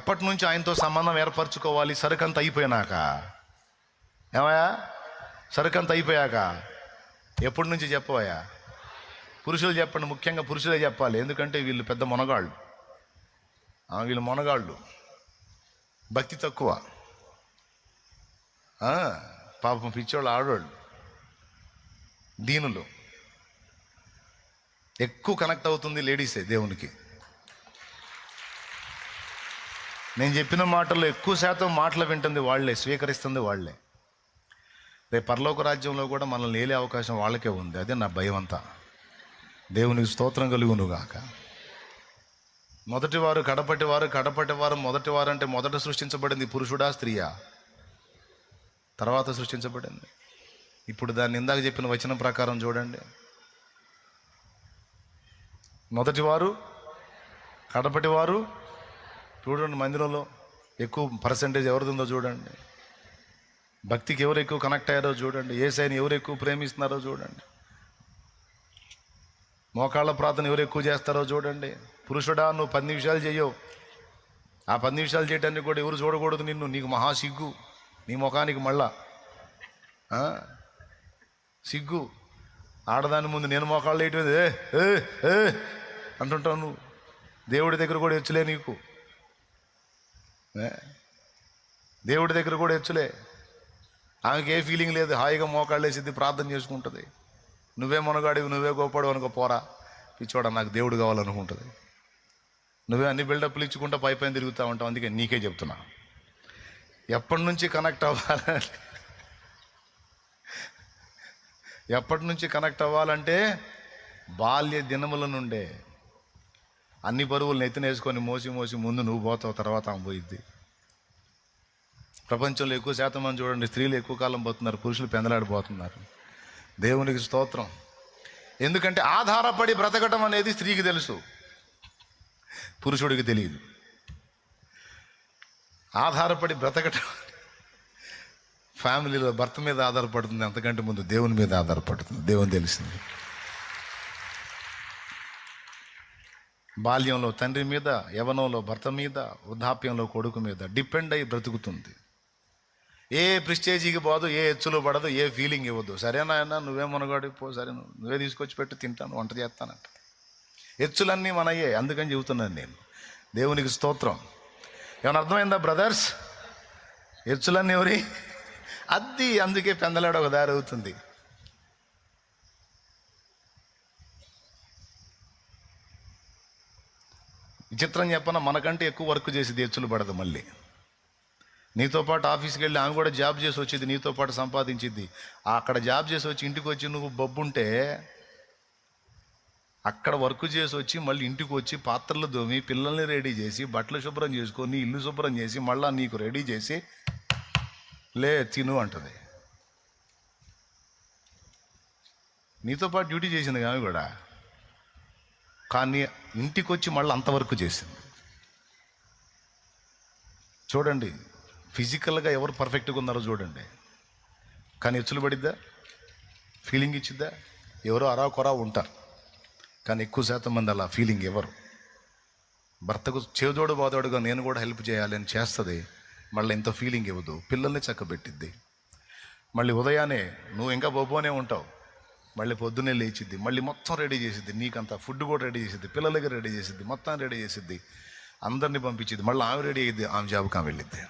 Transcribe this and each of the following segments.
ఎప్పటి నుంచి ఆయనతో సంబంధం ఏర్పరచుకోవాలి? సరుకంత అయిపోయినాక. ఏమయ్యా? సరుకంత అయిపోయాక. ఎప్పటి నుంచి చెప్పవయ్యా? పురుషులు చెప్పండి, ముఖ్యంగా పురుషులే చెప్పాలి. ఎందుకంటే వీళ్ళు పెద్ద మొనగాళ్ళు. వీళ్ళు మొనగాళ్ళు, భక్తి తక్కువ, పాపం పిచ్చోళ్ళు, ఆడవాళ్ళు, దీనులు. ఎక్కువ కనెక్ట్ అవుతుంది లేడీసే దేవునికి. నేను చెప్పిన మాటల్లో ఎక్కువ శాతం మాటలు వింటుంది వాళ్ళే, స్వీకరిస్తుంది వాళ్ళే. రేపు పరలోక రాజ్యంలో కూడా మనల్ని ఏలే అవకాశం వాళ్ళకే ఉంది. అదే నా భయం అంతా. దేవునికి స్తోత్రం కలుగునుగాక. మొదటివారు కడపటివారు, కడపటివారు మొదటివారు. అంటే మొదట సృష్టించబడింది పురుషుడా స్త్రీయా? తర్వాత సృష్టించబడింది. ఇప్పుడు దాన్ని ఇందాక చెప్పిన వచనం ప్రకారం చూడండి. మొదటివారు, కడపటివారు. చూడండి, మందిరంలో ఎక్కువ పర్సంటేజ్ ఎవరిదిందో చూడండి. భక్తికి ఎవరు ఎక్కువ కనెక్ట్ అయ్యారో చూడండి. యేసయ్యని ఎవరు ఎక్కువ ప్రేమిస్తున్నారో చూడండి. మోకాళ్ళ ప్రార్థన ఎవరు ఎక్కువ చేస్తారో చూడండి. పురుషుడా, నువ్వు 10 నిమిషాలు చేయవు. ఆ 10 నిమిషాలు చేయడానికి కూడా ఎవరు చూడకూడదు నిన్ను. నీకు మహా సిగ్గు, నీ ముఖానికి మళ్ళా సిగ్గు. ఆడదాని ముందు నేను మోకాళ్ళు వేయటం ఏ అంటుంటావు నువ్వు. దేవుడి దగ్గర కూడా ఎచ్చులే నీకు. దేవుడి దగ్గర కూడా ఎచ్చులే. ఆమెకి ఏ ఫీలింగ్ లేదు, హాయిగా మోకాళ్ళు వేసిద్ది, ప్రార్థన చేసుకుంటుంది. నువ్వే మునగాడివి, నువ్వే గొప్పడు అనుకో, పోరా పిచ్చోడా, నాకు దేవుడు కావాలనుకుంటుంది. నువ్వే అన్ని బిల్డప్లు ఇచ్చుకుంటా పైపైన తిరుగుతూ ఉంటావు. అందుకే నీకే చెప్తున్నా, ఎప్పటి నుంచి కనెక్ట్ అవ్వాలంటే ఎప్పటి నుంచి కనెక్ట్ అవ్వాలంటే బాల్య దినముల నుండే. అన్ని బరువులు నెత్తినేసుకొని మోసి మోసి ముందు నువ్వు పోతావు, తర్వాత ఆమె పోయిద్ది. ప్రపంచంలో ఎక్కువ శాతం మంది చూడండి, స్త్రీలు ఎక్కువ కాలం పోతున్నారు, పురుషులు పెందలాడిపోతున్నారు. దేవునికి స్తోత్రం. ఎందుకంటే ఆధారపడి బ్రతకటం అనేది స్త్రీకి తెలుసు, పురుషుడికి తెలియదు. ఆధారపడి బ్రతకటం ఫ్యామిలీలో భర్త మీద ఆధారపడుతుంది, అంతకంటే ముందు దేవుని మీద ఆధారపడుతుంది. దేవుని తెలిసింది. బాల్యంలో తండ్రి మీద, యవనంలో భర్త మీద, వృద్ధాప్యంలో కొడుకు మీద డిపెండ్ అయ్యి బ్రతుకుతుంది. ఏ ప్రిస్టేజీకి పోదు, ఏ ఎచ్చులు పడదు, ఏ ఫీలింగ్ ఇవ్వదు. సరేనా అన్న, నువ్వే మునగాడి పో, సరే నువ్వే తీసుకొచ్చి పెట్టి తింటాను, వంట చేస్తానంట. ఎచ్చులన్నీ మనయ్యే. అందుకని చెబుతున్నాను నేను. దేవునికి స్తోత్రం. ఏమైనా అర్థమైందా బ్రదర్స్? ఎచ్చులన్నీ ఎవరి అద్ది. అందుకే పెందలాడ ఒక దారి అవుతుంది. విచిత్రం చెప్పన, మనకంటే ఎక్కువ వర్క్ చేసేది ఎచ్చులు పడదు. మళ్ళీ నీతో పాటు ఆఫీస్కి వెళ్ళి ఆమె కూడా జాబ్ చేసి వచ్చేది, నీతో పాటు సంపాదించింది. అక్కడ జాబ్ చేసి వచ్చి ఇంటికి వచ్చి నువ్వు బొబ్బుంటే, అక్కడ వర్క్ చేసి వచ్చి మళ్ళీ ఇంటికి వచ్చి పాత్రలు దోమి, పిల్లల్ని రెడీ చేసి, బట్టలు శుభ్రం చేసుకొని, ఇల్లు శుభ్రం చేసి, మళ్ళీ నీకు రెడీ చేసి లే తిను అంటది. నీతో పాటు డ్యూటీ చేసింది ఆమె కూడా, కానీ ఇంటికి వచ్చి మళ్ళీ అంతవరకు చేసింది. చూడండి, ఫిజికల్గా ఎవరు పర్ఫెక్ట్గా ఉన్నారో చూడండి, కానీ ఎచ్చులు పడిద్దా, ఫీలింగ్ ఇచ్చిద్దా? ఎవరో అరా కొరా ఉంటారు, కానీ ఎక్కువ శాతం మంది అలా ఫీలింగ్ ఎవరు. భర్తకు చేదోడు బాదోడుగా నేను కూడా హెల్ప్ చేయాలి అని చేస్తుంది, మళ్ళీ ఎంతో ఫీలింగ్ ఇవ్వదు. పిల్లల్ని చక్కబెట్టిద్ది. మళ్ళీ ఉదయాన్నే నువ్వు ఇంకా బొబ్బోనే ఉంటావు, మళ్ళీ పొద్దున్నే లేచిద్ది, మళ్ళీ మొత్తం రెడీ చేసిద్ది. నీకంతా ఫుడ్ కూడా రెడీ చేసిద్ది, పిల్లలకి రెడీ చేసిద్ది, మొత్తం రెడీ చేసిద్ది, అందరినీ పంపించిద్ది. మళ్ళీ ఆమె రెడీ అయ్యిద్ది, ఆమె జాబ్కి ఆమె వెళ్ళిద్ది.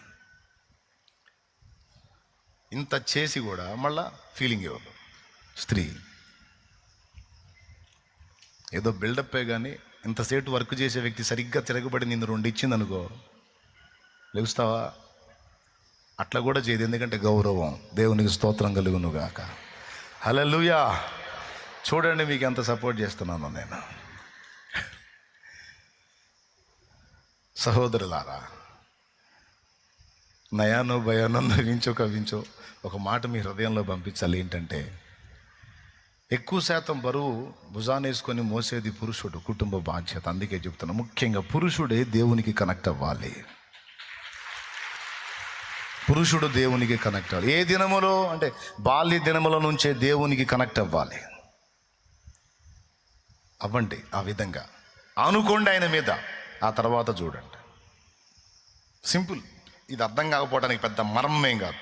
ఇంత చేసి కూడా మళ్ళా ఫీలింగ్ ఇవ్వదు స్త్రీ. ఏదో బిల్డప్పే కానీ ఇంతసేపు వర్క్ చేసే వ్యక్తి సరిగ్గా తిరగబడి నిన్ను 2 ఇచ్చింది అనుకో, లెగుస్తావా? అట్లా కూడా చేయదు, ఎందుకంటే గౌరవం. దేవునికి స్తోత్రం కలుగునుగాక. హల్లెలూయా. చూడండి, మీకు ఎంత సపోర్ట్ చేస్తున్నాను నేను. సహోదరులారా, నయానో భయానో నవ్వించో కవ్వించో ఒక మాట మీ హృదయంలో పంపించాలి. ఏంటంటే, ఎక్కువ శాతం బరువు భుజానేసుకొని మోసేది పురుషుడు, కుటుంబ బాధ్యత. అందుకే చెప్తున్నా, ముఖ్యంగా పురుషుడే దేవునికి కనెక్ట్ అవ్వాలి. పురుషుడు దేవునికి కనెక్ట్ అవ్వాలి. ఏ దినములో అంటే బాల్య దినముల నుంచే దేవునికి కనెక్ట్ అవ్వాలి. అవ్వండి, ఆ విధంగా అనుకోండి ఆయన మీద, ఆ తర్వాత చూడండి. సింపుల్. ఇది అర్థం కాకపోవడానికి పెద్ద మర్మమేం కాదు.